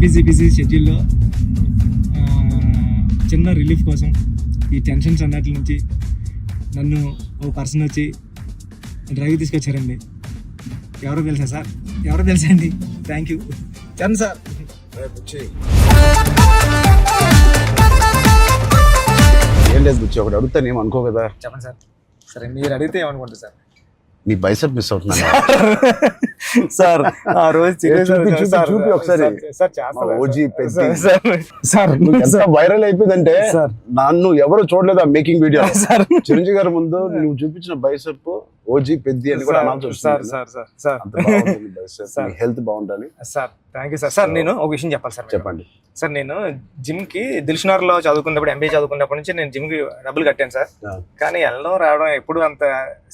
Busy షెడ్యూల్లో చిన్న relief కోసం ఈ టెన్షన్స్ అన్నట్ల నుంచి నన్ను ఓ పర్సన్ వచ్చి డ్రైవ్ తీసుకొచ్చారండి. ఎవరో తెలుసా అండి. Thank you Charan sir. ఏం లేదు బుచ్చి, ఒకటి అడుగుతాను ఏం అనుకో కదా. చెప్పండి సార్. సరే మీరు అడిగితే ఏమనుకుంటారు సార్? నీ బైసెప్ మిస్ అవుతున్నాను సార్. ఆ రోజు చూపి ఒకసారి. ఓజీ సార్ ఎంత వైరల్ అయిపోయిందంటే నన్ను ఎవరు చూడలేదు ఆ మేకింగ్ వీడియో. చిరంజీవి గారి ముందు నువ్వు చూపించిన బైసెప్ ఓజీ పెద్ది అని కూడా అనౌన్స్. హెల్త్ బాగుండాలి sir. Thank you sir. Sir నేను ఒక విషయం చెప్పాలి సార్. చెప్పండి సార్. నేను జిమ్ కి దిల్షునగర్ లో చదువుకున్నప్పుడు, ఎంబీఏ చదువుకున్నప్పటి నుంచి నేను జిమ్ కి డబ్బులు కట్టాను సార్. కానీ వెళ్ళడం రావడం ఎప్పుడు అంత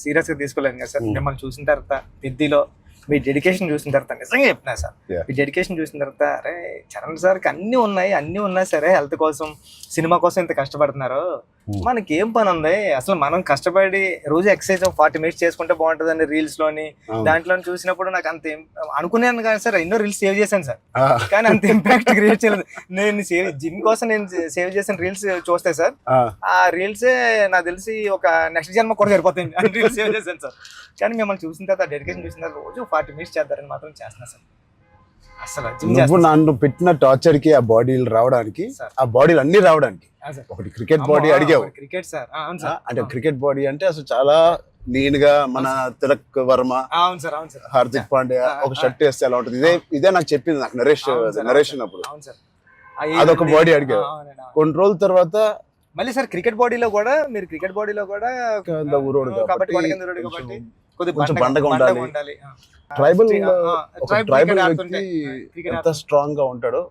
సీరియస్ గా తీసుకోలేదు కదా సార్. మిమ్మల్ని చూసిన తర్వాత పెద్దిలో మీ డెడికేషన్ చూసిన తర్వాత నిజంగా చెప్తున్నా సార్, మీ డెడికేషన్ చూసిన తర్వాత అరే చరణ్ సార్కి అన్ని ఉన్నాయి సరే, హెల్త్ కోసం సినిమా కోసం ఇంత కష్టపడుతున్నారు, మనకి ఏం పని ఉంది అసలు? మనం కష్టపడి రోజు ఎక్సర్సైజ్ 40 మినిట్స్ చేసుకుంటే బాగుంటుందని రీల్స్ లోని దాంట్లో చూసినప్పుడు నాకు అంత అనుకున్నాను కానీ సార్, ఎన్నో రీల్స్ సేవ్ చేశాను సార్, కానీ అంత ఇంపాక్ట్ క్రియేట్ చేయలేదు. నేను జిమ్ కోసం నేను సేవ్ చేసిన రీల్స్ చూస్తే సార్, ఆ రీల్సే నాకు తెలిసి ఒక నెక్స్ట్ జన్మ కూడా సరిపోతుంది అని రీల్స్ సేవ్ చేశాను సార్. కానీ మిమ్మల్ని చూసిన తర్వాత డెడికేషన్ చూసిన తర్వాత రోజు 40 మినిట్స్ చేద్దారని మాత్రం చేస్తున్నా సార్. అసలు నువ్వు నన్ను పెట్టిన టార్చర్ కి ఆ బాడీలు రావడానికి, ఆ బాడీలు అన్ని రావడానికి ఒకటి క్రికెట్ బాడీ అడిగావు. క్రికెట్ సార్ అంటే క్రికెట్ బాడీ అంటే అసలు చాలా లీన్ గా మన తిలక్ వర్మ, హార్దిక్ పాండ్యా ఒక షర్ట్ వేస్తే ఎలా ఉంటుంది, ఇదే నాకు చెప్పింది, నాకు నరేషన్ అప్పుడు అదొక బాడీ అడిగావు. కొన్ని రోజుల తర్వాత మళ్ళీ సార్ క్రికెట్ బాడీలో కూడా మీరు కొంచెం బండగా ఉండాలి. ట్రైబల్ వ్యక్తి ఎంత స్ట్రాంగ్ గా ఉంటాడో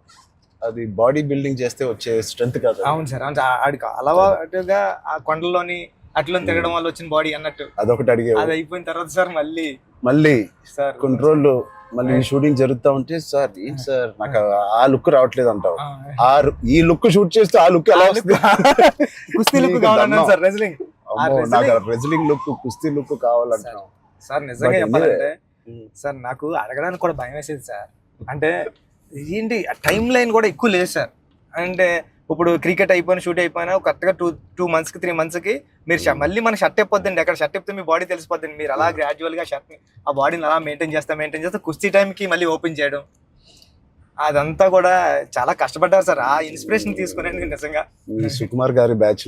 అది బాడీ బిల్డింగ్ చేస్తే వచ్చే స్ట్రెంత్ కాదు. అవును సార్. ఆడికి అలవాటుగా ఆ కొండలోని అట్లా తిరగడం వల్ల వచ్చిన బాడీ అన్నట్టు అదొకటి అడిగే. అది అయిపోయిన తర్వాత సార్ మళ్ళీ సార్ కొన్ని రోజులు మళ్ళీ షూటింగ్ జరుగుతా ఉంటే సార్ ఏంటి సార్ నాకు ఆ లుక్ రావట్లేదు అంటావు. ఈ లుక్ షూట్ చేస్తే ఆ లుక్ ఎలా వస్తుంది? కుస్తీ లుక్ కావాలన్నా సార్, రెజ్లింగ్ లుక్, కుస్తీ లుక్ కావాలంటావు సార్. నిజంగా చెప్పాలంటే సార్ నాకు అడగడానికి కూడా భయం వేసేది సార్. అంటే ఏంటి టైం లైన్ కూడా ఎక్కువ లేదు సార్. అంటే ఇప్పుడు క్రికెట్ అయిపోయిన షూట్ అయిపోయినా కరెక్ట్గా 2 months కి 3 months కి మీరు మళ్ళీ మన షర్ట్ అయిపోద్దండి. అక్కడ షర్ట్ అయిపోతే మీ బాడీ తెలిసిపోద్దండి. మీరు అలా గ్రాడ్యువల్ గా షర్ట్ ఆ బాడీని అలా మెయింటైన్ చేస్తే కుస్తీ టైంకి మళ్ళీ ఓపెన్ చేయడం, అదంతా కూడా చాలా కష్టపడ్డారు సార్. ఆ ఇన్స్పిరేషన్ తీసుకున్నాను నిజంగా. సుకుమార్ గారి బ్యాచ్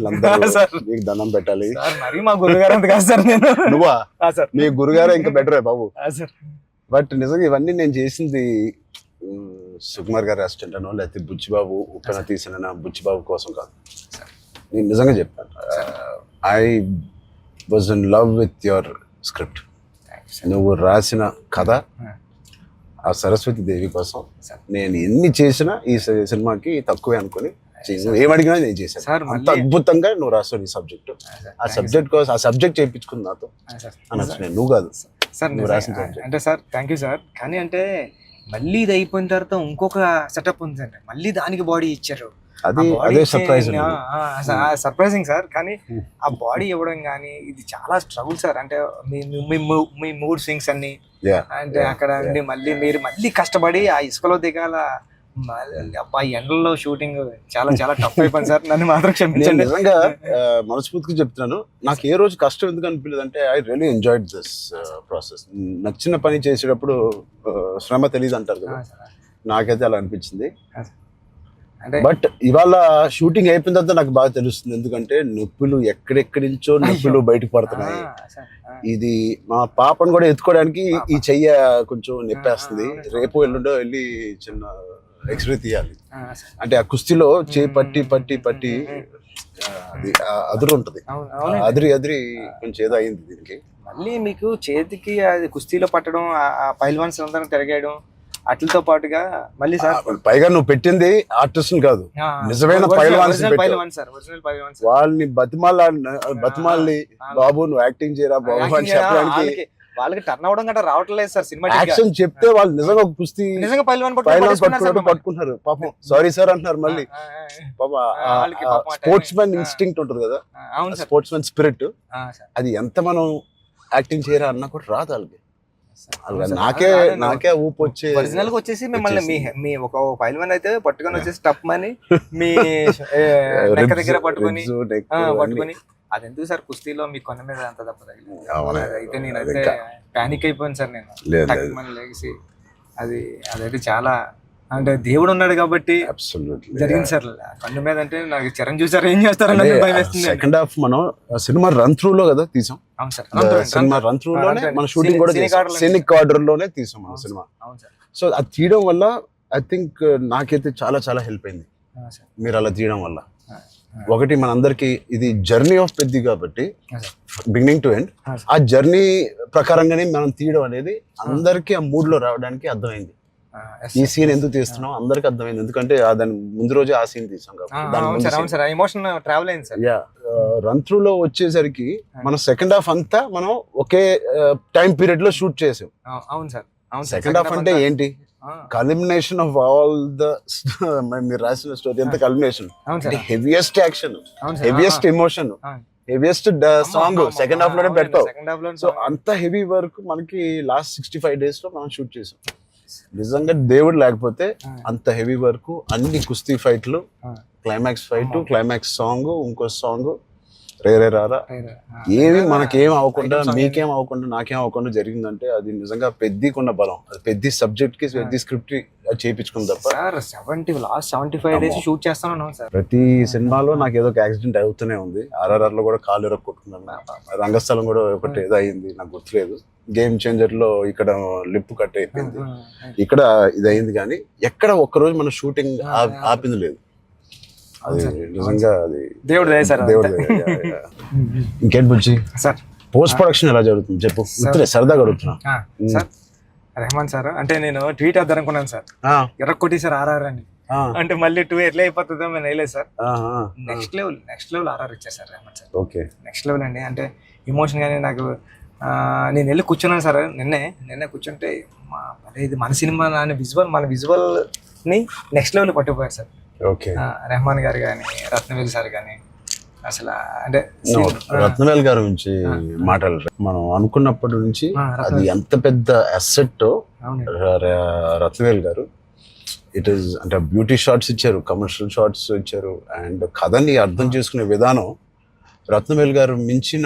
మీకు దండం పెట్టాలి సార్. మరి మా గురుగారు అంత కాదు సార్. నేను నువ్వా సార్? మీ గురుగారు ఇంకా బెటరే బాబు. బట్ నిజంగా ఇవన్నీ నేను చేసింది సుకుమార్ గారి అసిస్టెంట్ అనో లేకపోతే బుచ్చిబాబు ఉప్పెన తీసిన బుచ్చిబాబు కోసం కాదు. నేను నిజంగా చెప్పాను, I was in love with your script. నువ్వు రాసిన కథ ఆ సరస్వతి దేవి కోసం నేను ఎన్ని చేసినా ఈ సినిమాకి తక్కువే అనుకుని ఏమడిగినా నేను చేశాను. అంత అద్భుతంగా నువ్వు రాస్తావు ఈ సబ్జెక్ట్. ఆ సబ్జెక్ట్ కోసం ఆ సబ్జెక్ట్ చేయించుకుంది నాతో అనొచ్చు. నేను నువ్వు కాదు సార్ నువ్వు రాసిన సబ్జెక్ట్ అంటే సార్. Thank you sir. కానీ అంటే మళ్ళీ ఇది అయిపోయిన తర్వాత ఇంకొక సెటప్ ఉందండి, మళ్ళీ దానికి బాడీ ఇచ్చారు. అదే సర్ప్రైజింగ్ సార్. కానీ ఆ బాడీ ఇవ్వడం కానీ ఇది చాలా స్ట్రగుల్ సార్. అంటే మీ మూడ్ స్వింగ్స్ అన్ని, అంటే అక్కడ మళ్ళీ మీరు కష్టపడి ఆ ఇసుకలో దిగాల, అబ్బాయి ఎండల్లో షూటింగ్ చాలా చాలా టఫ్ అయిపోయింది సార్. నన్ను మాత్రం క్షమించండి. నిజంగా మనస్ఫూర్తిగా చెప్తున్నాను, నాకు ఏ రోజు కష్టం ఎందుకు అనిపించలేదు అంటే I really enjoyed this process. నచ్చిన పని చేసేటప్పుడు శ్రమ తెలియదు అంటారు కదా, నాకైతే అలా అనిపించింది. బట్ ఇవాళ షూటింగ్ అయిపోయిన తర్వాత నాకు బాగా తెలుస్తుంది, ఎందుకంటే నొప్పులు ఎక్కడెక్కడి నుంచో నొప్పులు బయటకు పడుతున్నాయి. ఇది మా పాపను కూడా ఎత్తుకోవడానికి ఈ చెయ్య కొంచెం నొప్పేస్తుంది. రేపు ఎల్లుండో వెళ్ళి చిన్న ఎక్స్రే తీయాలి. అంటే ఆ కుస్తీలో చేయి పట్టి అదురు ఉంటది, అదిరి కొంచెం ఏదో అయింది దీనికి. మళ్ళీ మీకు చేతికి అది కుస్తీలో పట్టడం, ఆ పైల్వాన్స్ అందరం తిరగేయడం అట్లతో పాటుగా మళ్ళీ సార్ పైగా నువ్వు పెట్టింది ఆర్టిస్ట్ కాదు, నిజమైన పైల్వాన్స్. వాళ్ళని బతిమాలి బాబు నువ్వు యాక్టింగ్ చేయరా బాబు అని చెప్పడానికి వాళ్ళకి టర్న్ అవడం గట్రా రావట్లేదు సార్. సినిమా యాక్షన్ చెప్తే వాళ్ళు నిజంగా కుస్తీ నిజంగా పైల్వాన్ పట్టుకుంటారు. పాపం సారీ సార్ అంటున్నారు. మళ్ళీ స్పోర్ట్స్ మ్యాన్ ఇన్స్టింక్ట్ ఉంటుంది కదా, స్పోర్ట్స్ మ్యాన్ స్పిరిట్, అది ఎంత మనం యాక్టింగ్ చేయరా అన్నా కూడా రాదు వాళ్ళకి. అలా నాకే ఊపు వచ్చే ఒరిజినల్ గా వచ్చేసి మిమ్మల్ని మీ ఒక ఫైల్ మ్యాన్ అయితే పట్టుకొని వచ్చేసి టప్ మని మీ నెక్క దగ్గర పట్టుకొని అది ఎందుకు సార్ కుస్తీలో మీ కొన్న మీద అంత దెబ్బ తగిలింది అయితే నేనైతే పానిక్ అయిపోయాను సార్ నేను టక్ మని లేచి అదైతే చాలా అంటే దేవుడు ఉన్నాడు కాబట్టి జరిగింది సార్ కన్ను మీద అంటే నాకు చిరంజీవి సార్ ఏం చేస్తారని భయం వేస్తుంది. సెకండ్ హాఫ్ మనం సినిమా రన్ త్రూ లో కదా తీసాం. అవును సార్, సినిమా రన్ త్రూ లోనే మన షూటింగ్ కూడా సీనిక్ ఆర్డర్ లోనే తీసాం మన సినిమా. సో అది తీయడం వల్ల ఐ థింక్ నాకైతే చాలా చాలా హెల్ప్ అయింది మీరు అలా తీయడం వల్ల. ఒకటి మనందరికి ఇది జర్నీ ఆఫ్ పెద్ది కాబట్టి బిగినింగ్ టు ఎండ్ ఆ జర్నీ ప్రకారంగానే మనం తీయడం అనేది అందరికి ఆ మూడ్ లో రావడానికి అర్థమైంది. ఈ సీన్ ఎందుకు తీస్తున్నాం అందరికి అర్థమైంది, ఎందుకంటే దాని ముందు రోజే ఆ సీన్ తీసాం కాబట్టి. రన్ త్రూ లో వచ్చేసరికి మనం సెకండ్ హాఫ్ అంతా మనం ఒకే టైం పీరియడ్ లో షూట్ చేసాం. సెకండ్ హాఫ్ అంటే ఏంటి, కల్మినేషన్ ఆఫ్ ఆల్ ద మీరు రాసిన స్టోరీ అంతా culmination. Heaviest action, heaviest emotion, heaviest song second half లోనే పెడతావు. సో అంత హెవీ వర్క్ మనకి లాస్ట్ 65 days లో మనం షూట్ చేసాం. నిజంగా దేవుడు లేకపోతే అంత హెవీ వర్క్, అన్ని కుస్తీ ఫైట్లు, క్లైమాక్స్ ఫైట్, క్లైమాక్స్ సాంగ్, ఇంకో సాంగ్ రేరే రారా ఏమి మనకేం అవ్వకుండా మీకేం అవ్వకుండా నాకేం అవ్వకుండా జరిగిందంటే అది నిజంగా పెద్దకున్న బలం. అది పెద్ద సబ్జెక్ట్ కి పెద్ద స్క్రిప్ట్ చేయించుకుంది తప్ప. లాస్ట్ 75 days షూట్ చేస్తాను సార్. ప్రతి సినిమాలో నాకు ఏదో ఒక యాక్సిడెంట్ అవుతూనే ఉంది. RRR లో కూడా కాలు ఎరక్కొట్టుకున్నాను, రంగస్థలం కూడా ఒకటి ఏదో అయింది నాకు గుర్తులేదు. గేమ్ చేంజర్ లో ఇక్కడ లిప్ కట్ అయిపోయింది, ఇక్కడ ఇది అయింది, కానీ ఎక్కడ ఒక్కరోజు మన షూటింగ్ ఆపింది లేదు. అది నిజంగా అది దేవుడు. ఇంకేంటి బుజ్జి సార్ పోస్ట్ ప్రొడక్షన్ ఎలా జరుగుతుంది చెప్పు, సరదాగా అడుగుతున్నా. సార్ రెహమాన్ సార్ అంటే నేను ట్వీట్ వేద్దాం అనుకున్నాను సార్, ఎర్రకొట్టి సార్ RRR అని, అంటే మళ్ళీ 2 ఎట్లా అయిపోతుందో నేను వేయలేదు సార్. నెక్స్ట్ లెవెల్ RRR ఇచ్చారు sir Rahman sir. Okay, next level అండి. అంటే ఎమోషన్ కానీ నాకు నేను వెళ్ళి కూర్చున్నాను సార్. నిన్నే కూర్చుంటే ఇది మన సినిమా మన విజువల్ ని నెక్స్ట్ లెవెల్ పట్టుకుపోయారు సార్. రెహమాన్ గారు కానీ, రత్నవేల్ సార్ కానీ, అసలు అంటే రత్నవేల్ గారి గురించి మాట్లాడారు. మనం అనుకున్నప్పటి నుంచి అది ఎంత పెద్ద అసెట్ రత్నవేల్ గారు. ఇట్ ఈస్ అంటే బ్యూటీ షాట్స్ ఇచ్చారు, కమర్షియల్ షాట్స్ ఇచ్చారు, అండ్ కథని అర్థం చేసుకునే విధానం రత్నవేల్ గారు మించిన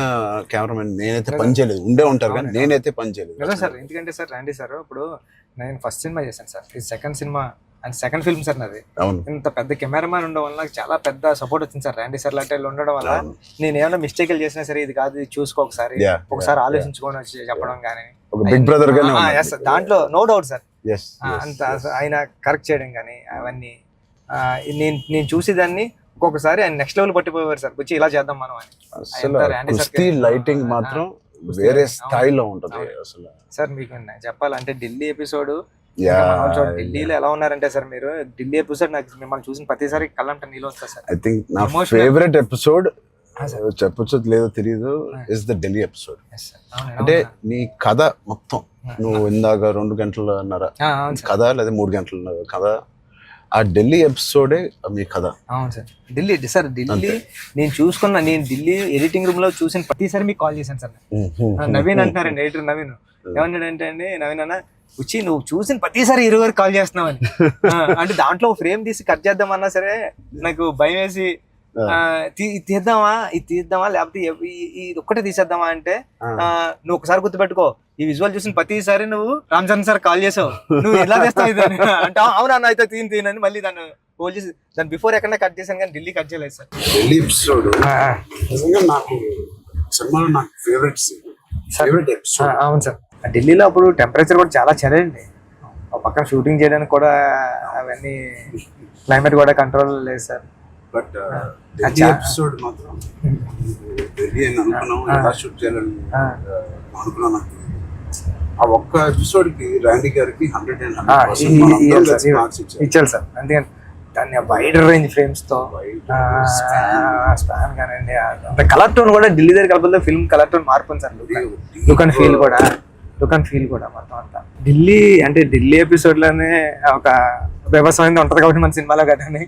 కెమెరామెన్ నేనైతే పని చేయలేదు. ఉండే ఉంటారు కానీ నేనైతే పని చేయలేదు కదా సార్. ఎందుకంటే సార్ రాండి సార్, ఇప్పుడు నేను ఫస్ట్ సినిమా చేశాను సార్, ఇది second cinema and second film sir నాది. ఇంత పెద్ద కెమెరామ్యాన్ ఉండడం వల్ల నాకు చాలా పెద్ద సపోర్ట్ వచ్చింది సార్. రాండి సార్ లాంటి ఉండడం వల్ల నేను ఏమైనా మిస్టేక్లు చేసినా సరే ఇది కాదు ఇది చూసుకో ఒకసారి ఆలోచించుకొని వచ్చి చెప్పడం కానీ, బిగ్ బ్రదర్ దాంట్లో నో డౌట్ సార్. అంత ఆయన కరెక్ట్ చేయడం కానీ అవన్నీ నేను చూసేదాన్ని ఒక్కొక్కసారి ఆయన నెక్స్ట్ లెవెల్ పట్టిపోయారు సార్, వచ్చి ఇలా చేద్దాం మనం అని. లైటింగ్ మాత్రం వేరే స్థాయిలో ఉంటది అసలు సార్. మీకు చెప్పాలంటే ఢిల్లీ ఎపిసోడ్, ఢిల్లీలో ఎలా ఉన్నారంటే సార్ మీరు ఢిల్లీ ఎపిసోడ్ నాకు మిమ్మల్ని చూసిన ప్రతిసారి కళ్ళంట నీళ్ళు వస్తా సార్. ఐ థింక్ నా ఫేవరెట్ ఎపిసోడ్ చెప్పొచ్చు లేదో తెలియదు ఇస్ ద ఢిల్లీ ఎపిసోడ్. అంటే నీ కథ మొత్తం నువ్వు ఇందాక 2 గంటలన్నర కథ లేదా 3 గంటల కథ, ఆ ఢిల్లీ ఎపిసోడే మీ కథ. అవును సార్. ఢిల్లీ నేను ఢిల్లీ ఎడిటింగ్ రూమ్ లో చూసిన ప్రతిసారి మీకు కాల్ చేశాను సార్. నవీన్ అంటున్నారండి, ఎడిటర్ నవీన్ ఏమన్నాడంటే అండి, నవీన్ అన్న వచ్చి నువ్వు చూసిన ప్రతిసారి 20 వరకు కాల్ చేస్తున్నావు అని. అంటే దాంట్లో ఫ్రేమ్ తీసి కట్ చేద్దామన్నా సరే నాకు భయం వేసి ఇది తీద్దామా లేకపోతే ఇది ఒక్కటే తీసేద్దామా అంటే, నువ్వు ఒకసారి గుర్తుపెట్టుకో ఈ విజువల్ చూసిన ప్రతిసారి నువ్వు రామ్ చరణ్ సార్ కాల్ చేసావు, నువ్వు ఎలా చేస్తావు ఇది అంటే అవునా అయితే తీనని మళ్ళీ దాన్ని హోల్డ్ చేసి దాని బిఫోర్ ఎక్కడ కట్ చేశాను కానీ ఢిల్లీ కట్ చేయలేదు సార్. ఢిల్లీ ఎపిసోడ్ నిజంగా నాకు సినిమాలో నాకు ఫేవరెట్ ఎపిసోడ్. అవును సార్. ఢిల్లీలో అప్పుడు టెంపరేచర్ కూడా చాలా చలండి, పక్కన షూటింగ్ చేయడానికి కూడా అవన్నీ క్లైమేట్ కూడా కంట్రోల్ లేదు సార్. బట్ ఢిల్లీ ఎపిసోడ్ మాత్రం ఢిల్లీ అని అనుకున్నాం, ఎలా షూట్ చేయాలని అనుకున్నాను. ఆ ఒక్క ఎపిసోడ్ కి రాండీ గారికి 100% ఇచ్చారు సార్. అందుకని దాన్ని వైడ్ రేంజ్ ఫ్రేమ్స్ తో స్పాన్ కానండి, అంత కలర్ టోన్ కూడా ఢిల్లీ దగ్గర కలపలతో ఫిల్మ్ కలర్ టోన్ మార్పు సార్. లుక్ అండ్ ఫీల్ కూడా మొత్తం అంతా ఢిల్లీ ఎపిసోడ్ లోనే ఒక వ్యవసాయం ఉంటది కాబట్టి మన సినిమాలో కదండి,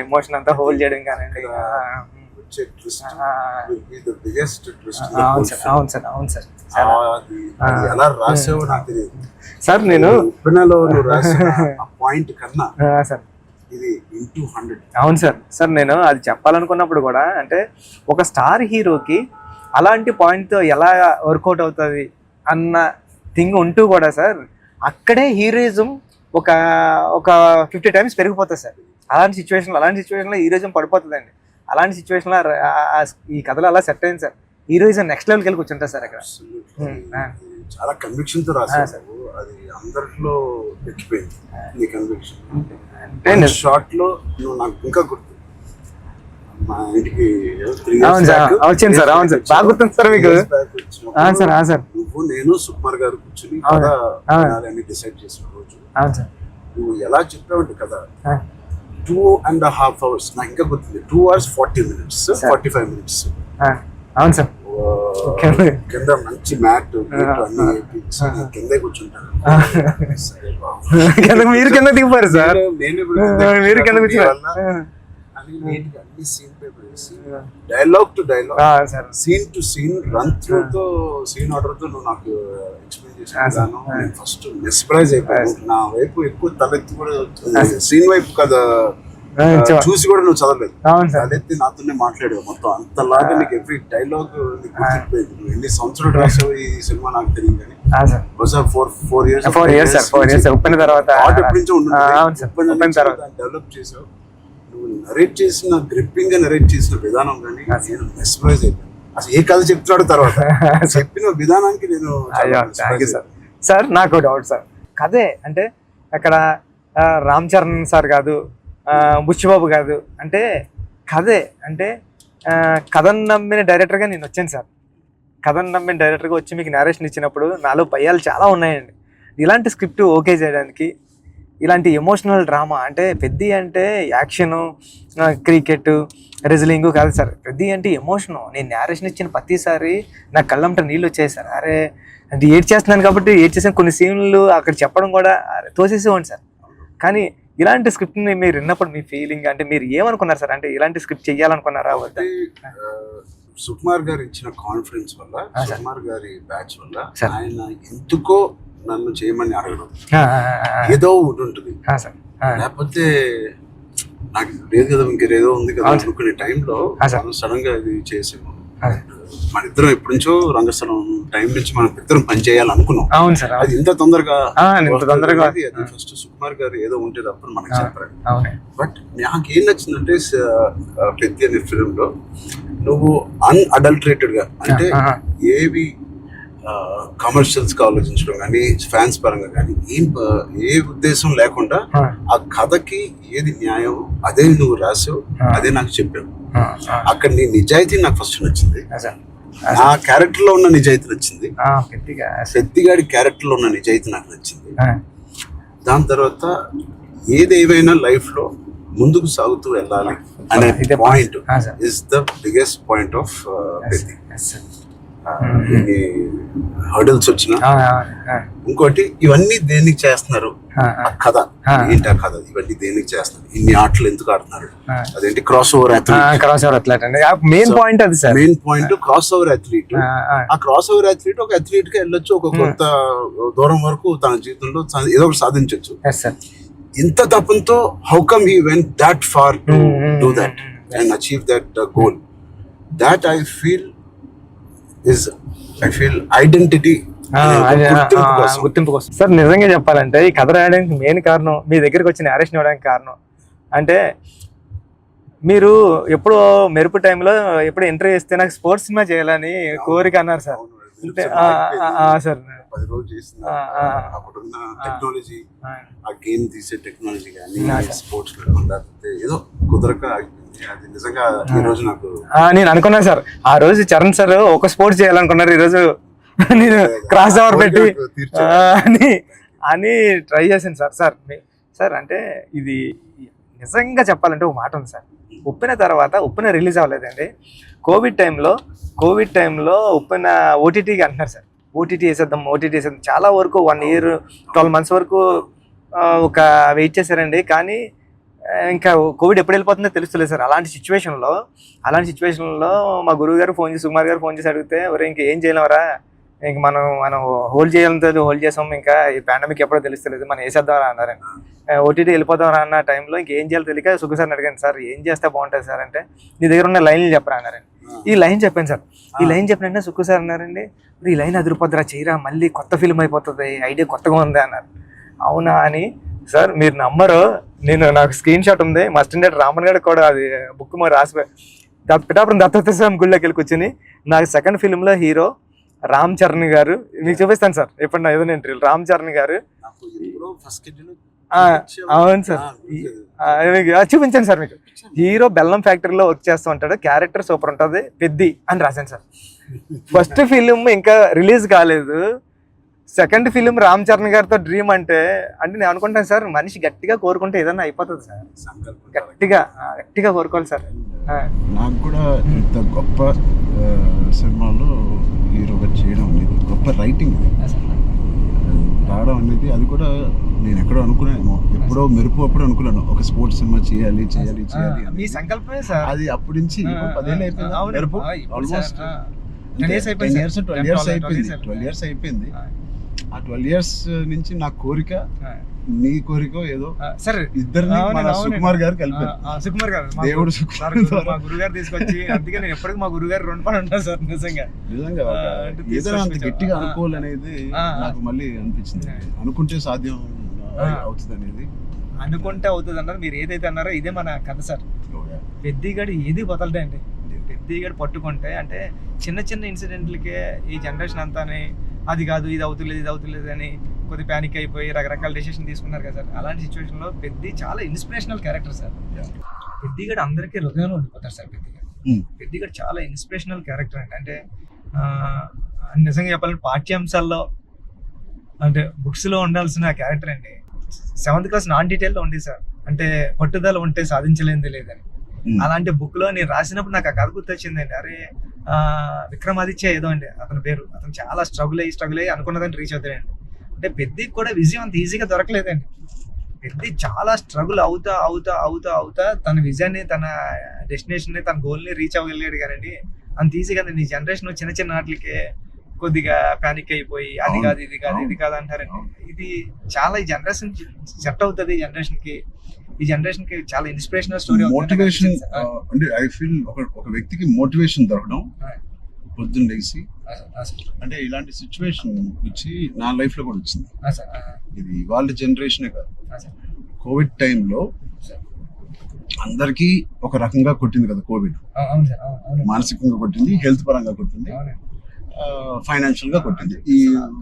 ఎమోషన్ అంతా హోల్డ్ చేయడం కానండి. వచ్చే twist will be the biggest twist. అవును సార్, అవును సార్, అవును సార్. అది ఎలా రాసావో నాకు తెలియదు సార్. నేను ఉప్పెనలో నువ్వు రాసిన ఆ పాయింట్ కన్నా సార్ ఇది ఇంటూ 100. అవును సార్. సార్ నేను అది చెప్పాలనుకున్నప్పుడు కూడా అంటే ఒక స్టార్ హీరోకి అలాంటి పాయింట్తో ఎలా వర్కౌట్ అవుతుంది అన్న థింగ్ ఉంటూ కూడా సార్ అక్కడే హీరోయిజం ఒక ఒక 50 times పెరిగిపోతుంది సార్. అలాంటి సిచ్యువేషన్లో హీరోయిజం పడిపోతుందండి. అలాంటి సిచ్యువేషన్లో ఈ కథలో అలా సెట్ అయింది సార్. హీరోయిజం నెక్స్ట్ లెవెల్కి వెళ్ళి కూర్చుంటారు సార్ అక్కడ. చాలా కన్విక్షన్ తో రాశారు. అది అందరిలో ఎక్కిపోయింది నీ కన్విక్షన్. షార్ట్ లో నువ్వు నాకు ఇంకా గుర్తు మా ఇంటికి వచ్చింది సార్. అవును సార్, బాగా గుర్తుంది సార్ మీకు. సార్ నువ్వు నేను సుకుమార్ గారు కూర్చుని అని డిసైడ్ చేసిన రోజు నువ్వు ఎలా చెప్పావంటే కదా 2.5 hours నాకు ఇంకా గుర్తుంది. 2 hours 40 minutes 45 minutes. అవును సార్. కింద మంచి మ్యాట్ అన్ని వేయించి కింద కూర్చుంటాను. మీరు కింద దిగిపోయారు సార్. మీరు కింద కూర్చున్నారు. అన్ని సీన్ పేపర్ వేసి dialogue to dialogue scene to scene run through తో సీన్ ఆర్డర్ తో నువ్వు నాకు ఎక్స్ప్లెయిన్ చేసాను. నేను ఫస్ట్ మెస్పరైజ్ అయిపోయాను. నా వైపు ఎక్కువ తలెత్తి కూడా సీన్ వైపు కదా చూసి కూడా నువ్వు చదవలేదు. తలెత్తి నాతోనే మాట్లాడావు మొత్తం. అంతలాగా నీకు ఎవ్రీ డైలాగ్ నీకు గుర్తుపోయింది. నువ్వు ఎన్ని సంవత్సరాలు రాసావు ఈ సినిమా నాకు తెలియదు కానీ ఫోర్ ఇయర్స్ ఎప్పటి నుంచో డెవలప్ చేసావు. నువ్వు నరేట్ చేసిన గ్రిప్పింగ్ గా నరేట్ చేసిన విధానం కానీ నేను మెస్పరైజ్ అయిపోయాను. అసలు ఏ కథ చెప్తున్నాడు తర్వాత చెప్పిన విధానానికి నేను సార్. నాకు డౌట్ సార్, కథే అంటే అక్కడ రామ్ చరణ్ సార్ కాదు, బుచ్చిబాబు కాదు, అంటే కథే అంటే కథను నమ్మిన డైరెక్టర్గా నేను వచ్చాను సార్. కథను నమ్మిన డైరెక్టర్గా వచ్చి మీకు నేరేషన్ ఇచ్చినప్పుడు నాలో భయాలు చాలా ఉన్నాయండి. ఇలాంటి స్క్రిప్ట్ ఓకే చేయడానికి, ఇలాంటి ఎమోషనల్ డ్రామా అంటే పెద్ద అంటే యాక్షను, క్రికెట్, రెజ్లింగ్ కాదు సార్. పెద్ద అంటే ఎమోషను. నేను నేరేషన్ ఇచ్చిన ప్రతిసారి నా కళ్ళంట నీళ్ళు వచ్చాయి సార్. అరే అంటే ఏడ్ చేస్తున్నాను కాబట్టి ఏడ్ చేసిన కొన్ని సీన్లు అక్కడ చెప్పడం కూడా తోసేసేవాడి సార్. కానీ ఇలాంటి స్క్రిప్ట్ని మీరు విన్నప్పుడు మీ ఫీలింగ్ అంటే మీరు ఏమనుకున్నారు సార్? అంటే ఇలాంటి స్క్రిప్ట్ చెయ్యాలనుకున్నారా? సుకుమార్ గారు ఇచ్చిన కాన్ఫిడెన్స్ వల్ల, సుకుమార్ గారి బ్యాచ్ వల్ల ఆయన ఎందుకో నన్ను చేయమని అడగడం ఏదో ఉంటుంది. లేకపోతే నాకు లేదు కదా ఇంకేదో ఉంది కదా అనుకునే టైంలో సడన్ గా ఇది చేసాము. మన ఇద్దరం ఎప్పటి నుంచో రంగస్థలం టైం నుంచి మనం ఇద్దరం పని చేయాలి అనుకున్నాం. అది ఇంత తొందరగా అది ఫస్ట్ సుకుమార్ గారు ఏదో ఉంటే తప్పని మనకు చెప్పారు. బట్ నాకేం నచ్చిందంటే పెద్ద అనే ఫిల్మ్ లో నువ్వు అన్అడల్టరేటెడ్ గా అంటే ఏవి కమర్షియల్స్ గా ఆలోచించడం కానీ ఫ్యాన్స్ పరంగా కానీ ఏ ఉద్దేశం లేకుండా ఆ కథకి ఏది న్యాయం అదే నువ్వు రాసావు, అదే నాకు చెప్పావు. అక్కడ నీ నిజాయితీ నాకు ఫస్ట్ నచ్చింది. ఆ క్యారెక్టర్ లో ఉన్న నిజాయితీ నచ్చింది. పెద్దిగాడి క్యారెక్టర్ లో ఉన్న నిజాయితీ నాకు నచ్చింది. దాని తర్వాత ఏదేమైనా లైఫ్ లో ముందుకు సాగుతూ వెళ్ళాలి అనే point is the biggest point of Peddi. Hurdles వచ్చిన ఇంకోటి ఇవన్నీ దేనికి చేస్తున్నారు, కథ ఏంటి, ఆ కథ ఇవన్నీ దేనికి చేస్తున్నారు, ఇన్ని ఆటలు ఎందుకు ఆడుతున్నారు, అదేంటి cross over athlete. Main point అది sir. Main point cross over athlete. ఆ క్రాస్ ఓవర్ అథ్లీట్ ఒక అథ్లీట్ గా వెళ్ళొచ్చు, ఒక కొంత దూరం వరకు తన జీవితంలో ఏదో ఒకటి సాధించవచ్చు. ఇంత తపంతో how come he went that far to do that and achieve that goal. That I feel identity, గుర్తింపు కోసం. సార్ నిజంగా చెప్పాలంటే ఈ కథ రాయడానికి మెయిన్ కారణం, మీ దగ్గరికి వచ్చిన నేరేషన్ ఇవ్వడానికి కారణం అంటే మీరు ఎప్పుడు మెరుపు టైంలో ఎప్పుడు ఎంట్రీ చేస్తే నాకు స్పోర్ట్స్ సినిమా చేయాలని కోరిక అన్నారు సార్. సార్ 10 రోజులు చేసిన అప్పుడున్న టెక్నాలజీ, ఆ గేమ్ తీసే టెక్నాలజీ కానీ స్పోర్ట్స్ ఏదో కుదరక అది నిజంగా ఈ రోజు నాకు నేను అనుకున్నాను సార్. ఆ రోజు చరణ్ సార్ ఒక స్పోర్ట్స్ చేయాలనుకున్నారు, ఈ రోజు నేను క్రాస్ ఓవర్ పెట్టి అని ట్రై చేశాను సార్. సార్ అంటే ఇది నిజంగా చెప్పాలంటే ఒక మాట ఉంది సార్. ఉప్పెన తర్వాత ఉప్పెన రిలీజ్ అవ్వలేదండి. కోవిడ్ టైంలో ఉప్పెన ఓటీటీకి అంటున్నారు సార్. ఓటీటీ వేసేద్దాం. చాలా వరకు 1 year 12 months వరకు ఒక వెయిట్ చేశారండి. కానీ ఇంకా కోవిడ్ ఎప్పుడు వెళ్ళిపోతుందో తెలుస్తలేదు సార్. అలాంటి సిచ్యువేషన్లో మా గురువు గారు ఫోన్ చేసి, సుకుమార్ గారు ఫోన్ చేసి అడిగితే, ఎవరు ఇంక ఏం చేయలేవరా, ఇంక మనం హోల్డ్ హోల్డ్ చేసాం, ఇంకా ఈ పాండమిక్ ఎప్పుడో తెలుస్తలేదు, మనం వేసేద్దాం అన్నారండి. ఓటీటీ వెళ్ళిపోదాం అన్న టైంలో ఇంకేం చేయాలో తెలియక సుఖ సార్ని అడిగాను, సార్ ఏం చేస్తే బాగుంటుంది సార్ అంటే, నీ దగ్గర ఉన్న లైన్లు చెప్పరా అన్నారండి. ఈ లైన్ చెప్పాను సార్. ఈ లైన్ చెప్పినంటే సుఖ సార్ అన్నారండి, ఈ లైన్ అదిరిపోద్దురా, చేయరా, మళ్ళీ కొత్త ఫిల్మ్ అయిపోతుంది, ఐడియా కొత్తగా ఉంది అన్నారు. అవునా అని సార్ మీరు నమ్మరు, నాకు స్క్రీన్ షాట్ ఉంది, మా స్టాండర్డ్ రామన్ గారికి కూడా అది బుక్ మరి రాసిపోయి పిఠాపురం దత్తత స్వామి గుళ్ళోకి వెళ్ళి కూర్చొని, నాకు సెకండ్ ఫిల్మ్లో హీరో రామ్ చరణ్ గారు, మీకు చూపిస్తాను సార్ ఎప్పుడు నా ఏదైనా ఇంటర్వ్యూ, రామ్ చరణ్ గారు. అవును సార్, చూపించాను సార్ మీకు. హీరో బెల్లం ఫ్యాక్టరీలో వర్క్ చేస్తూ ఉంటాడు, క్యారెక్టర్ సూపర్ ఉంటుంది, పెద్ది అని రాశాను సార్. ఫస్ట్ ఫిలిం ఇంకా రిలీజ్ కాలేదు, సెకండ్ ఫిలిం రామ్ చరణ్ గారితో డ్రీమ్ అంటే నేను అనుకుంటాను సార్, మనిషి గట్టిగా కోరుకుంటే ఏదన్నా అయిపోతుంది సార్, గట్టిగా కోరుకోవాలి సార్. నాకు కూడా ఇంత గొప్ప సినిమాలో హీరోగా చేయడం అనేది గొప్ప రైటింగ్ రావడం అనేది, అది కూడా నేను ఎక్కడో అనుకున్నాను, ఎప్పుడో మెరుపు అప్పుడు అనుకున్నాను ఒక స్పోర్ట్స్ సినిమా చేయాలి మీ సంకల్పమే సార్ అది. అప్పటి నుంచి 10 ఏళ్ళు అయిపోయింది, మెరుపు ఆల్మోస్ట్ 12 years అయిపోయింది. ఆ 12 years నుంచి నా కోరిక, నీ కోరిక ఏదో సార్, ఇద్దరిని సుకుమార్ గారు కలిపారు. సుకుమార్ గారు దేవుడు, మా గురుగారు తీసుకొచ్చి, అందుకే నేను ఎప్పటికీ మా గురుగారు రెండు పని ఉంటాను సార్. నిజంగా ఏదైనా అంత గట్టిగా అనుకోవాలనేది నాకు మళ్ళీ అనిపించింది. అనుకుంటే సాధ్యం అవుతుంది అనేది, అనుకుంటే అవుతుంది అన్నారు. మీరు ఏదైతే అన్నారో ఇదే మన కథ సార్. పెద్దిగాడు ఏది వదలడండి, పెద్దిగాడు పట్టుకుంటే అంటే చిన్న ఇన్సిడెంట్లకే ఈ జనరేషన్ అంతానే అది కాదు, ఇది అవుతులేదు అని కొద్ది ప్యానిక్ అయిపోయి రకరకాల డెసిషన్ తీసుకున్నారు కదా సార్. అలాంటి సిచ్యువేషన్లో పెద్ది చాలా ఇన్స్పిరేషనల్ క్యారెక్టర్ సార్. పెద్దిగాడు అందరికీ హృదయంలో ఉండిపోతారు సార్. పెద్దిగాడు చాలా ఇన్స్పిరేషనల్ క్యారెక్టర్ అంటే నిజంగా చెప్పాలంటే పాఠ్యాంశాల్లో అంటే బుక్స్లో ఉండాల్సిన క్యారెక్టర్ అండి. 7th class నాన్ డీటెయిల్లో ఉంది సార్, అంటే పట్టుదల ఉంటే సాధించలేనిది లేదని. అలాంటి బుక్ లో నేను రాసినప్పుడు నాకు ఆ కథ గుర్తొచ్చిందండి. అరే విక్రమాదిత్య ఏదో అండి అతని పేరు, అతను చాలా స్ట్రగుల్ అయ్యి అనుకున్నదాన్ని రీచ్ అవుతాడండి. అంటే పెద్దికి కూడా విజయం అంత ఈజీగా దొరకలేదండి. పెద్ది చాలా స్ట్రగుల్ అవుతా తన విజయాన్ని, తన డెస్టినేషన్ ని, తన గోల్ ని రీచ్ అవ్వగలిగాడు కానీ అంత ఈజీగా ఈ జనరేషన్ చిన్న వాటికే కొద్దిగా ప్యానిక్ అయిపోయి అది కాదు ఇది కాదు అంటారండి. ఇది చాలా ఈ జనరేషన్ సెట్ అవుతుంది, ఈ జనరేషన్ కి చాలా ఇన్స్పిరేషనల్ స్టోరీ. మోటివేషన్ అంటే ఐ ఫీల్ ఒక వ్యక్తికి మోటివేషన్ దొరకడం పొద్దున్న లేసి, అంటే ఇలాంటి సిచ్యువేషన్ వచ్చి నా లైఫ్ లో కూడా వచ్చింది. ఇది వాళ్ళ జనరేషనే కాదు, కోవిడ్ టైంలో అందరికీ ఒక రకంగా కొట్టింది కదా కోవిడ్. మానసికంగా కొట్టింది, హెల్త్ పరంగా కొట్టింది, ఫైనాన్షియల్ గా కొట్టింది, ఈ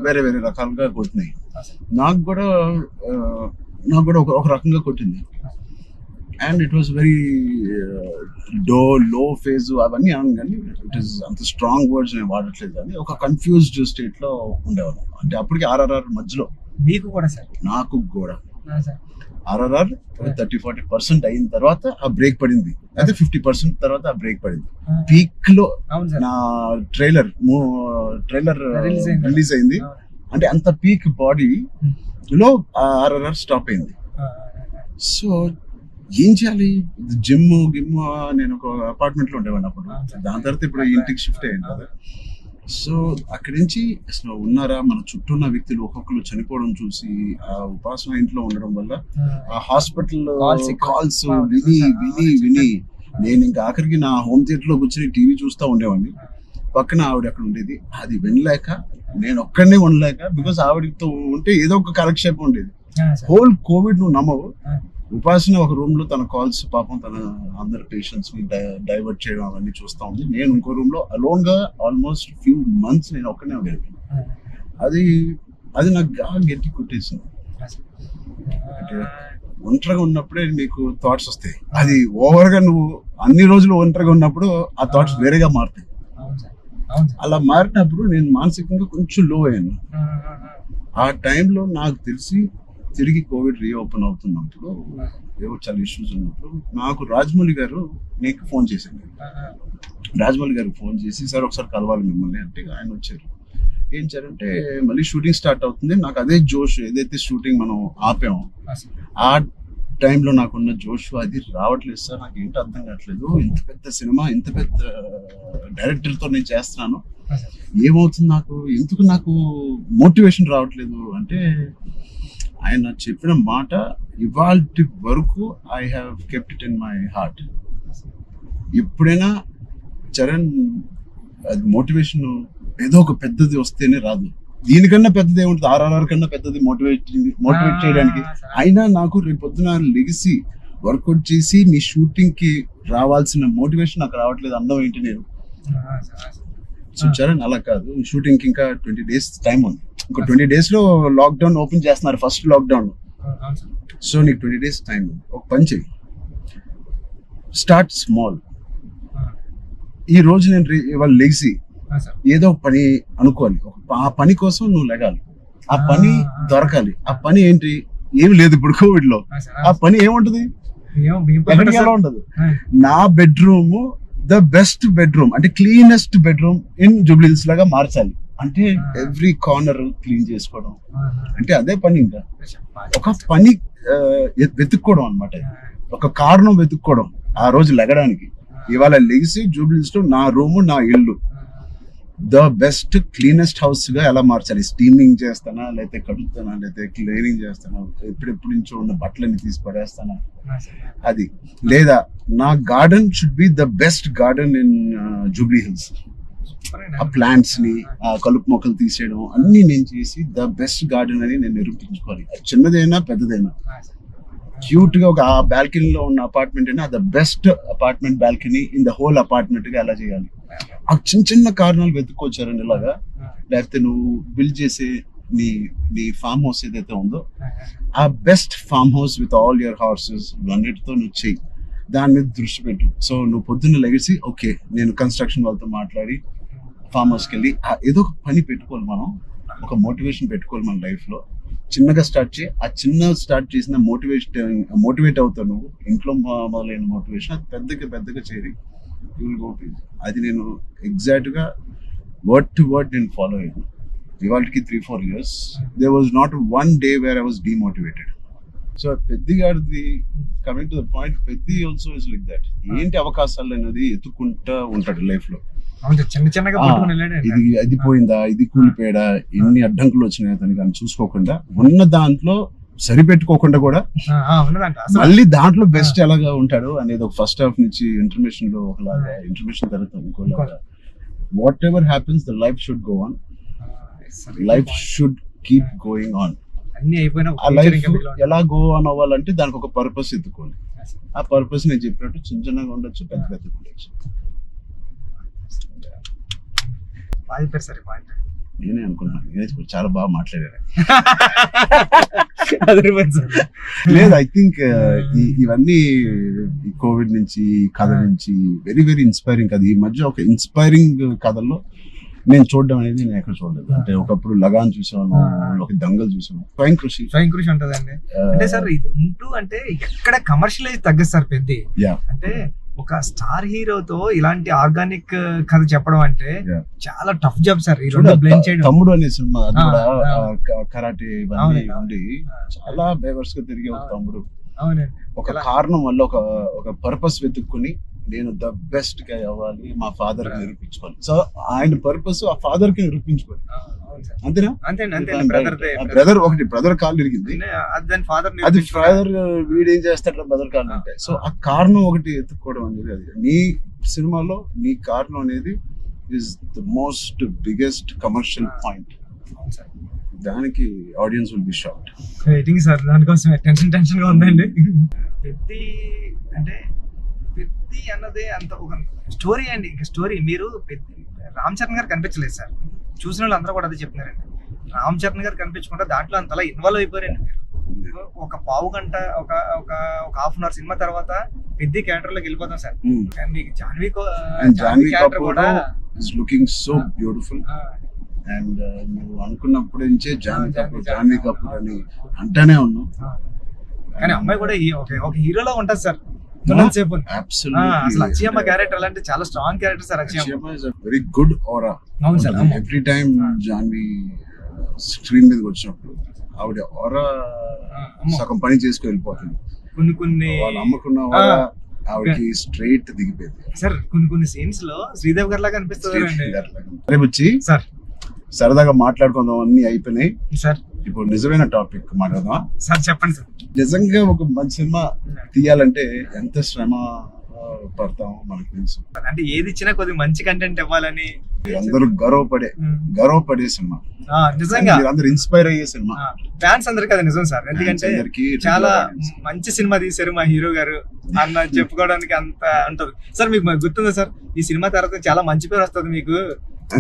వేరే రకాలుగా కొట్టినాయి. నాకు కూడా ఒక రకంగా కొట్టింది. And it was very low phase అవన్నీ అన్నాను, కానీ ఇట్ ఈస్ అంత స్ట్రాంగ్ వర్డ్స్ నేను వాడట్లేదు, కానీ ఒక కన్ఫ్యూజ్డ్ స్టేట్ లో ఉండేవాళ్ళం. అంటే అప్పటికి RRR మధ్యలో మీకు కూడా సార్, నాకు కూడా RRR 30-40% అయిన తర్వాత ఆ బ్రేక్ పడింది, అయితే 50% తర్వాత ఆ బ్రేక్ పడింది. పీక్ లో నా ట్రైలర్ రిలీజ్ అయింది, అంటే అంత పీక్ బాడీ లో RRR స్టాప్ అయింది. సో ఏం చేయాలి, జిమ్ నేను ఒక అపార్ట్మెంట్ లో ఉండేవాడిని అప్పుడు. దాని తర్వాత ఇప్పుడు ఇంటికి షిఫ్ట్ అయ్యాను కదా. సో అక్కడి నుంచి అసలు ఉన్నారా, మన చుట్టూ ఉన్న వ్యక్తులు ఒక్కొక్కరు చనిపోవడం చూసి ఆ ఉపాసన ఇంట్లో ఉండడం వల్ల ఆ హాస్పిటల్ కాల్స్ విని నేను ఇంకా ఆఖరికి నా హోమ్ థియేటర్ లో కూర్చొని టీవీ చూస్తూ ఉండేవాడిని. పక్కన ఆవిడ అక్కడ ఉండేది, అది వినలేక నేను ఒక్కడనే ఉండలేక, బికాస్ ఆవిడతో ఉంటే ఏదో ఒక కాలక్షేపం ఉండేది. హోల్ కోవిడ్ నువ్వు నమ్మవు, ఉపాసన ఒక రూమ్ లో తన కాల్స్ పాపం తన అందరు పేషెంట్స్ ని డైవర్ట్ చేయడం అవన్నీ చూస్తా ఉంది. నేను ఇంకో రూమ్ లో అలోన్ గా ఆల్మోస్ట్ ఫ్యూ మంత్స్ నేను ఒక్కనే ఉండేది. అది నాకు గట్టి కొట్టేసింది. అంటే ఒంటరిగా ఉన్నప్పుడే మీకు థాట్స్ వస్తాయి, అది ఓవర్ గా నువ్వు అన్ని రోజులు ఒంటరిగా ఉన్నప్పుడు ఆ థాట్స్ వేరేగా మారుతాయి. అలా మారినప్పుడు నేను మానసికంగా కొంచెం లో అయ్యాను. ఆ టైంలో నాకు తెలిసి తిరిగి కోవిడ్ రీఓపెన్ అవుతున్నప్పుడు, ఏవో చాలా ఇష్యూస్ ఉన్నప్పుడు నాకు రాజమౌళి గారు నీకు ఫోన్ చేశాను. రాజమౌళి గారికి ఫోన్ చేసి, సార్ ఒకసారి కలవాలి మిమ్మల్ని అంటే ఆయన వచ్చారు. ఏం చేయాలంటే మళ్ళీ షూటింగ్ స్టార్ట్ అవుతుంది, నాకు అదే జోష్, ఏదైతే షూటింగ్ మనం ఆపామో టైంలో నాకున్న జోష్ అది రావట్లేదు సార్. నాకు ఏంటో అర్థం కావట్లేదు. ఇంత పెద్ద సినిమా, ఇంత పెద్ద డైరెక్టర్తో నేను చేస్తున్నాను, ఏమవుతుంది నాకు, ఎందుకు నాకు మోటివేషన్ రావట్లేదు అంటే ఆయన చెప్పిన మాట ఇవాల్టి వరకు I have kept it in my heart. ఎప్పుడైనా చరణ్ అది మోటివేషన్ ఏదో ఒక పెద్దది వస్తేనే రాదు, దీనికన్నా పెద్దది ఏముంటుంది, RRR కన్నా పెద్దది మోటివేట్ చేయడానికి. అయినా నాకు రేపు పొద్దున లెగిసి వర్కౌట్ చేసి మీ షూటింగ్ కి రావాల్సిన మోటివేషన్ నాకు రావట్లేదు. అన్నం ఏంటి నేను. సో చరణ్ అలా కాదు, షూటింగ్ కి ఇంకా 20 days టైం ఉంది. ఇంకో 20 days లో లాక్డౌన్ ఓపెన్ చేస్తున్నారు, ఫస్ట్ లాక్డౌన్. సో నీకు 20 days టైం ఉంది. ఒక పని చెయ్యి, స్టార్ట్ స్మాల్. ఈ రోజు నేను ఇవాళ లెగిసి ఏదో పని అనుకోవాలి, ఆ పని కోసం నువ్వు లెగాలి, ఆ పని దొరకాలి. ఆ పని ఏంటి, ఏమి లేదు ఇప్పుడు కోవిడ్ లో. ఆ పని ఏముంటది, ఎక్కడికి ఎలా ఉండదు. నా బెడ్రూమ్ ద బెస్ట్ బెడ్రూమ్ అంటే cleanest bedroom in Jubilee hills లాగా మార్చాలి. అంటే ఎవ్రీ కార్నర్ క్లీన్ చేసుకోవడం అంటే అదే పని. ఇంకా ఒక పని వెతుక్కోవడం అనమాట, ఒక కారణం వెతుక్కోవడం ఆ రోజు లెగడానికి. ఇవాళ లెగిసి జూబ్లీ హిల్స్ లో నా రూము, నా ఇల్లు ద బెస్ట్ క్లీనెస్ట్ హౌస్ గా ఎలా మార్చాలి. స్టీమింగ్ చేస్తానా, లేకపోతే కడుగుతానా, లేకపోతే క్లీనింగ్ చేస్తానా, ఎప్పుడెప్పుడు నుంచో ఉన్న బట్టలన్నీ తీసి పడేస్తానా, అది లేదా నా garden should be the best garden in Jubilee hills. ఆ ప్లాంట్స్ ని, ఆ కలుపు మొక్కలు తీసేయడం అన్ని నేను చేసి ద బెస్ట్ గార్డెన్ అని నేను నిరూపించుకోవాలి. చిన్నదైనా పెద్దదైనా. క్యూట్ గా ఒక బాల్కనీలో ఉన్న అపార్ట్మెంట్ అయినా the best apartment balcony in the whole apartment గా ఎలా చేయాలి. ఆ చిన్న చిన్న కారణాలు వెతుక్కొచ్చారండి ఇలాగా. లేకపోతే నువ్వు బిల్డ్ చేసే నీ ఫామ్ హౌస్ ఏదైతే ఉందో ఆ best farm house with all your horses అన్నిటితో నువ్వు చెయ్యి, దాని మీద దృష్టి పెట్టు. సో నువ్వు పొద్దున్న లెగిసి ఓకే నేను కన్స్ట్రక్షన్ వాళ్ళతో మాట్లాడి ఫామ్ హౌస్కి వెళ్ళి ఏదో ఒక పని పెట్టుకోవాలి, మనం ఒక మోటివేషన్ పెట్టుకోవాలి మన లైఫ్ లో. చిన్నగా స్టార్ట్ చేయి, ఆ చిన్న స్టార్ట్ చేసిన మోటివేట్ అవుతావు నువ్వు. ఇంట్లో మొదలైన మోటివేషన్ అది పెద్దగా చేరి అది నేను ఎగ్జాక్ట్ గా వర్డ్ టు వర్డ్ నేను ఫాలో అయ్యాను. ఇవాళకి 3-4 years there was not one day where I was demotivated. So Peddi గారిది coming to the point, Peddi also is like that. ఏంటి అవకాశాలు అనేది ఎత్తుకుంటా ఉంటాడు లైఫ్ లో. ఇది అది పోయిందా, ఇది కూలిపోయాడా, ఎన్ని అడ్డంకులు వచ్చినాయి అతనికి అని చూసుకోకుండా ఉన్న దాంట్లో సరిపెట్టుకోకుండా కూడా మళ్ళీ దాంట్లో బెస్ట్ ఎలాగా ఉంటాడు అనేది ఒక ఫస్ట్ హాఫ్ నుంచి ఇంటర్మిషన్ లో ఒకలాగా, ఇంటర్మిషన్ తర్వాత ఇంకోలాగా. Whatever happens the life should go on, life should keep going on. ఆ లైఫ్ ఎలా గో ఆన్ అవ్వాలంటే దానికి ఒక పర్పస్ ఎత్తుకోవాలి. ఆ పర్పస్ నేను చెప్పినట్టు చిన్న చిన్నగా ఉండొచ్చు, పెద్ద ఉండొచ్చు. నేనే అనుకున్నాను చాలా బాగా మాట్లాడారు. లేదు, ఐ థింక్ ఇవన్నీ కోవిడ్ నుంచి కథ నుంచి వెరీ వెరీ ఇన్స్పైరింగ్ కథ. ఈ మధ్య ఒక ఇన్స్పైరింగ్ కథల్లో నేను చూడడం అనేది నేను ఎక్కడ చూడలేదు. అంటే ఒకప్పుడు లగాన్ చూసాను, ఒక దంగల్ చూసాను, స్వయం కృషి ఉంటదండి. అంటే సార్ ఇది ఉంటూ అంటే ఎక్కడ కమర్షియలైజ్ తగ్గదు సార్ పెద్ద. అంటే ఒక స్టార్ హీరోతో ఇలాంటి ఆర్గానిక్ కథ చెప్పడం అంటే చాలా టఫ్ జాబ్ సార్. బ్లెండ్ చేయడం. తమ్ముడు అనే సినిమా అది కూడా కరాటే ఇవన్నీ ఉండి చాలా బేవర్స్ గా తిరిగే ఒక తమ్ముడు ఒక కారణం వల్ల ఒక పర్పస్ వెతుక్కుని నేను ద బెస్ట్ గా అవ్వాలి, మా ఫాదర్ కి నిరూపించుకోవాలి. సో ఆయన పర్పస్ ఆ ఫాదర్ కి నిరూపించుకోవాలి, అంతేనా? బ్రదర్ ఒకటి బ్రదర్ కాళ్ళు ఇరిగింది, అది ఫాదర్ వీడేం చేస్తాడు బ్రదర్ కాళ్ళు అంటే. సో ఆ కారణం ఒకటి ఎత్తుక్కోవడం అనేది, అది నీ సినిమాలో నీ కారణం అనేది is the most biggest commercial point. దానికి audience will be shocked. Waiting sir, దానికోసం టెన్షన్ గా ఉందండి. పెద్ది అంటే పెద్ది అన్నదే అంత ఒక స్టోరీ అండి. ఇంకా స్టోరీ మీరు రామ్ చరణ్ గారు కనిపించలేదు సార్, చూసిన వాళ్ళు అందరూ కూడా అదే చెప్తున్నారండి. రామ్ చరణ్ గారు కనిపించకుండా దాంట్లో అంతలా ఇన్వాల్వ్ అయిపోయారండి మీరు. ఒక పావు గంట ఒక హాఫ్ అన్ అవర్ సినిమా తర్వాత పెద్ద క్యారెక్టర్ లోకి వెళ్ళిపోతాం సార్. మీకు జాన్వీ క్యారెక్టర్ కూడా is looking so beautiful. And నువ్వు అనుకున్నప్పుడు నుంచే జాన్వీ కపూర్ అని అంటానే ఉన్నావు, కానీ అమ్మాయి కూడా ఒక హీరోలో ఉంటది సార్. అసలు అక్షయమ్మ క్యారెక్టర్ అలాంటి చాలా strong character sir. Akshayamma is very good aura. అవును sir, every time Janhvi screen మీదకి వచ్చినప్పుడు ఆవిడ ఆరా సగం పని చేసుకుని వెళ్ళిపోతుంది. కొన్ని వాళ్ళు అమ్మకున్న వాళ్ళ ఆవిడకి స్ట్రైట్ దిగిపోయింది. సార్ కొన్ని సీన్స్ లో శ్రీదేవి గారి లాగా అనిపిస్తుంది అండి. రేపు వచ్చి సార్ సరదాగా మాట్లాడుకుందాం, అన్ని అయిపోయినాయి. సార్ ఇప్పుడు నిజమైన టాపిక్ మాట్లాడదాం. సార్ చెప్పండి సార్. నిజంగా ఒక మంచి సినిమా తీయాలంటే ఎంత శ్రమ పడతామో మనకు తెలుసు. అంటే ఏది ఇచ్చినా కొద్దిగా మంచి కంటెంట్ ఇవ్వాలని అందరూ గర్వపడే సినిమా, నిజంగా అందరూ ఇన్స్పైర్ అయ్యే సినిమా. ఫ్యాన్స్ అందరికి అది నిజం సార్. ఎందుకంటే అందరికీ చాలా మంచి సినిమా తీశారు మా హీరో గారు అన్న చెప్పుకోవడానికి అంత ఉంటది సార్. మీకు గుర్తుందా సార్, ఈ సినిమా తర్వాత చాలా మంచి పేరు వస్తుంది, మీకు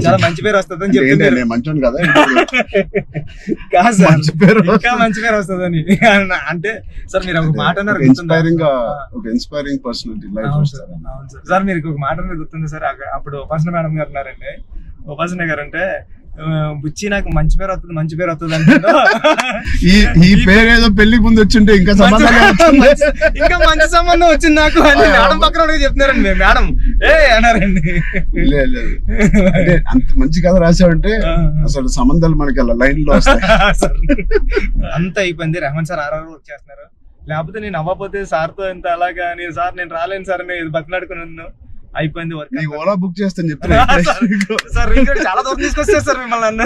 చాలా మంచి పేరు వస్తుంది అని చెప్తున్నారు. మంచోని కదా కాదు సార్, మంచి పేరు ఇంకా మంచి పేరు వస్తుంది అని అంటే సార్ మీరు ఒక మాట అన్నారు ఇన్స్పైరింగ్ పర్సనాలిటీ లైఫ్. అవును సార్, మీరు ఒక మాట అనేది గుర్తుంది సార్. అప్పుడు ఉపాసన మేడం గారు ఉన్నారండి. ఉపాసన గారు అంటే బుచ్చి నాకు మంచి పేరు వస్తుంది అంటే ఈ పేరు ఏదో పెళ్లికి ముందు వచ్చింటే ఇంకా ఇంకా మంచి సంబంధం వచ్చింది నాకు అని మేడం పక్కన చెప్తున్నారండి. మేడం అన్నారండి. అంటే అంత మంచి కథ రాసావంటే అసలు సంబంధాలు మనకి అలా లైన్ లో వస్తాయి. అంత అయిపోయింది. రెహమాన్ సార్ ఆర్ఆర్ వర్క్ చేస్తున్నారు. లేకపోతే నేను అవ్వకపోతే సార్ తో ఎంత అలాగా నేను రాలేను సార్ అని బతిలాడుకుని ఉన్నాను. అయిపోయింది వర్క్. ఓలా బుక్ చేస్తాను చెప్తున్నా సార్ చాలా దూరం తీసుకొచ్చారు సార్ మిమ్మల్ని అన్న.